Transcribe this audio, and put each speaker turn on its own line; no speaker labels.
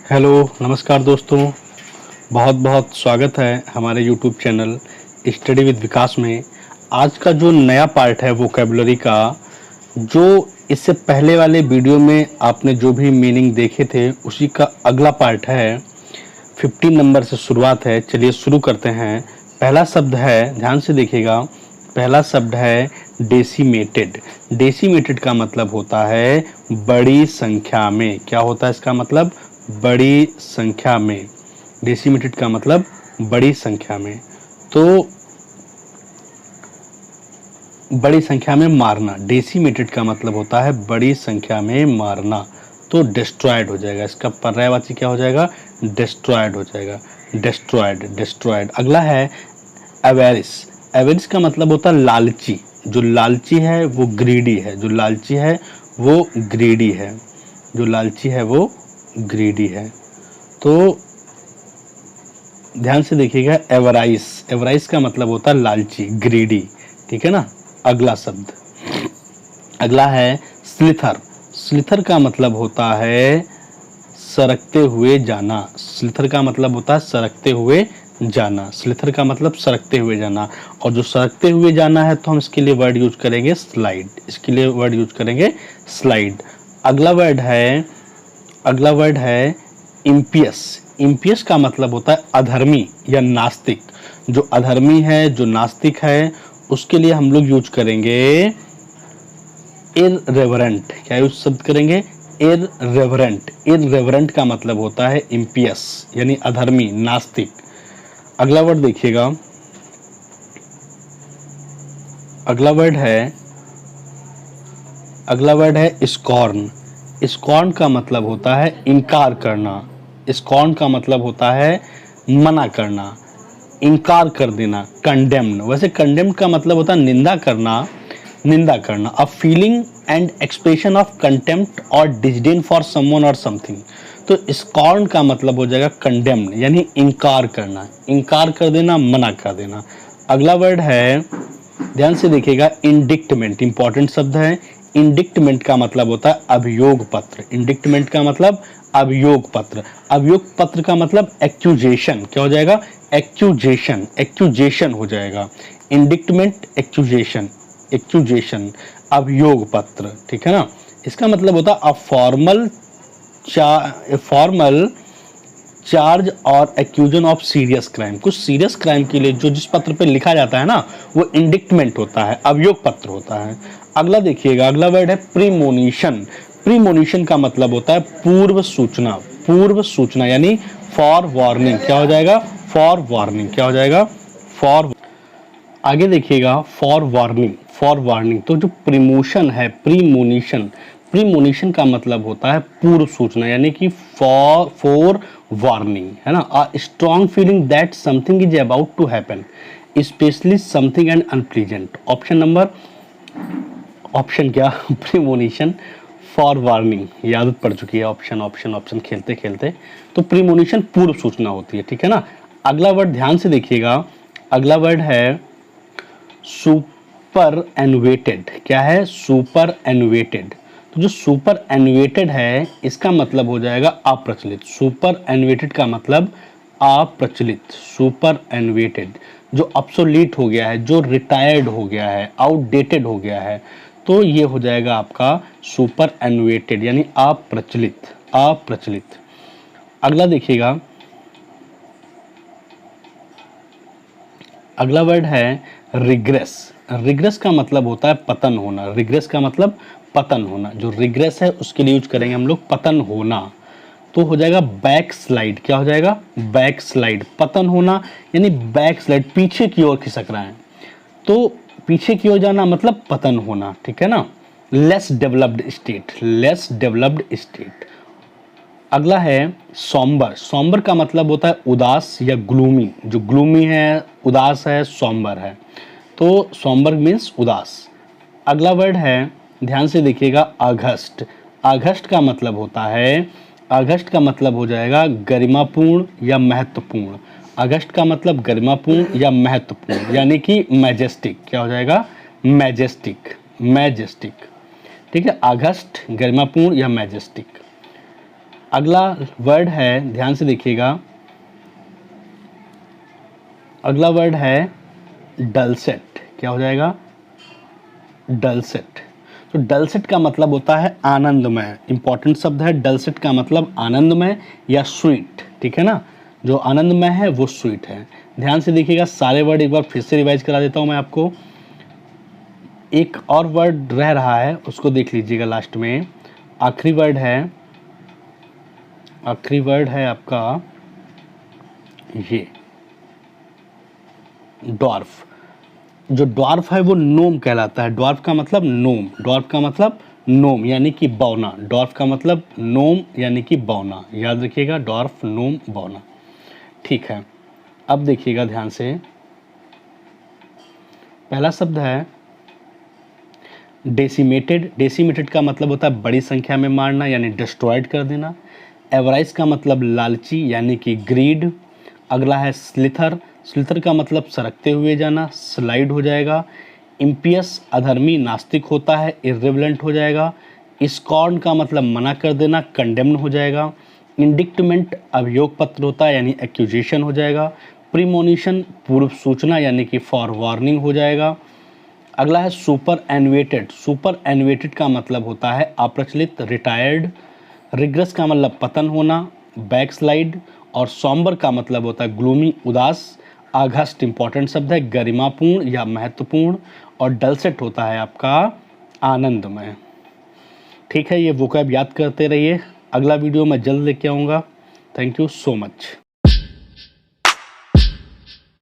Hello नमस्कार दोस्तों, बहुत बहुत स्वागत है हमारे यूट्यूब चैनल स्टडी विद विकास में। आज का जो नया पार्ट है वोकैबुलरी का, जो इससे पहले वाले वीडियो में आपने जो भी मीनिंग देखे थे उसी का अगला पार्ट है। 15 नंबर से शुरुआत है। चलिए शुरू करते हैं। पहला शब्द है, ध्यान से देखिएगा, पहला शब्द है डेसिमेटेड। डेसिमेटेड का मतलब होता है बड़ी संख्या में। क्या होता है इसका मतलब? बड़ी संख्या में। डेसिमेटेड का मतलब बड़ी संख्या में। तो बड़ी संख्या में मारना। डेसिमेटेड का मतलब होता है बड़ी संख्या में मारना। तो डिस्ट्रॉयड हो जाएगा, इसका पर्यायवाची क्या हो जाएगा? डिस्ट्रॉयड हो जाएगा। Destroyed, destroyed. अगला है एवेरिस। एवेरिस का मतलब होता है लालची। जो लालची है वो ग्रीडी है। जो लालची है वो ग्रीडी है। जो लालची है वो ग्रीडी है। तो ध्यान से देखिएगा, एवराइस। एवराइस का मतलब होता है लालची, ग्रीडी। ठीक है ना। अगला शब्द, अगला है स्लिथर। स्लिथर का मतलब होता है सरकते हुए जाना। स्लिथर का मतलब होता है सरकते हुए जाना। स्लिथर का मतलब सरकते हुए जाना। और जो सरकते हुए जाना है तो हम इसके लिए वर्ड यूज करेंगे स्लाइड। इसके लिए वर्ड यूज करेंगे स्लाइड। अगला वर्ड है इम्पियस। इम्पियस का मतलब होता है अधर्मी या नास्तिक। जो अधर्मी है, जो नास्तिक है, उसके लिए हम लोग यूज करेंगे इररेवरेंट। क्या यूज शब्द करेंगे? इररेवरेंट। इररेवरेंट का मतलब होता है इम्पियस यानी अधर्मी, नास्तिक। अगला वर्ड देखिएगा, अगला वर्ड है स्कॉर्न। स्कॉर्न का मतलब होता है इनकार करना। स्कॉर्न का मतलब होता है मना करना, इनकार कर देना। कंडेम्ड, वैसे कंडेम्ड का मतलब होता है निंदा करना, निंदा करना। A feeling and expression of contempt और डिसडेन फॉर समवन और समथिंग। तो स्कॉर्न का मतलब हो जाएगा कंडेम्ड यानी इनकार करना, इनकार कर देना, मना कर देना। अगला वर्ड है, ध्यान से देखिएगा, इंडिक्टमेंट। इंपॉर्टेंट शब्द है। इंडिक्टमेंट का मतलब होता है अभियोग पत्र। इंडिक्टमेंट का मतलब अभियोग पत्र। अभियोग पत्र का मतलब एक्यूजेशन। क्या हो जाएगा? एक्यूजेशन। एक्यूजेशन हो जाएगा। इंडिक्टमेंट, एक्यूजेशन, एक्यूजेशन, अभियोग पत्र। ठीक है ना। इसका मतलब होता है फॉर्मल चार्ज और एक्यूजन ऑफ सीरियस क्राइम। कुछ सीरियस क्राइम के लिए जो जिस पत्र पे लिखा जाता है ना, वो इंडिक्टमेंट होता है, अभियोग पत्र होता है। अगला देखिएगा, अगला वर्ड है प्रीमोनिशन। प्रीमोनिशन का मतलब होता है पूर्व सूचना। पूर्व सूचना यानी फॉर वार्निंग। क्या हो जाएगा? For warning. क्या हो जाएगा? फॉर। आगे देखिएगा, फॉर वार्निंग। For warning. तो जो प्रीमोशन है, प्रीमोनिशन, प्रीमोनिशन का मतलब होता है पूर्व सूचना यानी कि फॉर वार्निंग, है ना। A strong feeling that something is about to happen, especially something and unpleasant. Option number, option क्या? Premonition, forewarning. ये आदत पड़ चुकी है, ऑप्शन ऑप्शन ऑप्शन खेलते खेलते। तो प्रीमोनिशन पूर्व सूचना होती है। ठीक है ना। अगला वर्ड ध्यान से देखिएगा, अगला वर्ड है सुपर एनुवेटेड। क्या है? सुपर एनुवेटेड। तो जो सुपर एनुवेटेड है इसका मतलब हो जाएगा अप्रचलित। सुपर एनुवेटेड का मतलब अप्रचलित। सुपर एनुवेटेड जो ऑब्सोलीट हो गया है, जो रिटायर्ड हो गया है, आउटडेटेड हो गया है, तो ये हो जाएगा आपका सुपर एनुवेटेड यानी अप्रचलित। अप्रचलित। अगला देखिएगा, अगला वर्ड है रिग्रेस। रिग्रेस का मतलब होता है पतन होना। रिग्रेस का मतलब पतन होना। जो रिग्रेस है उसके लिए यूज करेंगे हम लोग पतन होना। तो हो जाएगा बैक स्लाइड। क्या हो जाएगा? Back slide. पतन होना यानी बैक स्लाइड, पीछे की ओर खिसक रहा है। तो पीछे की ओर जाना मतलब पतन होना। ठीक है ना। Less developed state, less developed state. अगला है सॉम्बर। सॉम्बर का मतलब होता है उदास या ग्लूमी। जो ग्लूमी है, उदास है, सॉम्बर है। तो सॉम्बर मीन्स उदास। अगला वर्ड है, ध्यान से देखिएगा, अगस्ट। अगस्ट का मतलब होता है, अगस्त का मतलब हो जाएगा गरिमापूर्ण या महत्वपूर्ण। अगस्त का मतलब गरिमापूर्ण या महत्वपूर्ण यानी कि मैजेस्टिक। क्या हो जाएगा? Majestic, majestic. ठीक है। अगस्त, गरिमापूर्ण या मैजेस्टिक। अगला वर्ड है, ध्यान से देखिएगा, अगला वर्ड है डलसेट। क्या हो जाएगा? डलसेट। तो डलसेट का मतलब होता है आनंदमय। इंपॉर्टेंट शब्द है। डलसेट का मतलब आनंदमय या स्वीट, ठीक है ना। जो आनंदमय है वो स्वीट है। ध्यान से देखिएगा, सारे वर्ड एक बार फिर से रिवाइज करा देता हूं मैं आपको। एक और वर्ड रह रहा है, उसको देख लीजिएगा लास्ट में। आखिरी वर्ड है आपका ये डॉर्फ। जो ड्वार्फ है वो नोम कहलाता है। ड्वार्फ का मतलब नोम, ड्वार्फ का मतलब नोम यानी कि बौना। ड्वार्फ का मतलब नोम यानी कि बौना, याद रखिएगा, ड्वार्फ, नोम, बौना। ठीक है, अब देखिएगा ध्यान से। पहला शब्द है डेसिमेटेड। डेसिमेटेड का मतलब होता है बड़ी संख्या में मारना यानी डिस्ट्रॉयड कर देना। एवराइज का मतलब लालची यानी कि ग्रीड। अगला है स्लिथर। स्लिथर का मतलब सरकते हुए जाना, स्लाइड हो जाएगा। इम्पियस अधर्मी, नास्तिक होता है, इर्रेलेवेंट हो जाएगा। स्कॉर्न का मतलब मना कर देना, कंडेम्न हो जाएगा। इंडिक्टमेंट अभियोग पत्र होता है यानी एक्यूजेशन हो जाएगा। प्रीमोनिशन पूर्व सूचना यानी कि फॉर वार्निंग हो जाएगा। अगला है सुपर एनुएटेड। सुपर एनुएटेड का मतलब होता है अप्रचलित, रिटायर्ड। रिग्रेस का मतलब पतन होना, बैकस्लाइड। और सॉम्बर का मतलब होता है ग्लूमी, उदास। आघस्ट इंपॉर्टेंट शब्द है, गरिमापूर्ण या महत्वपूर्ण। और डलसेट होता है आपका आनंदमय। ठीक है, ये वोकैब याद करते रहिए। अगला वीडियो मैं जल्द लेके आऊँगा। Thank you so much.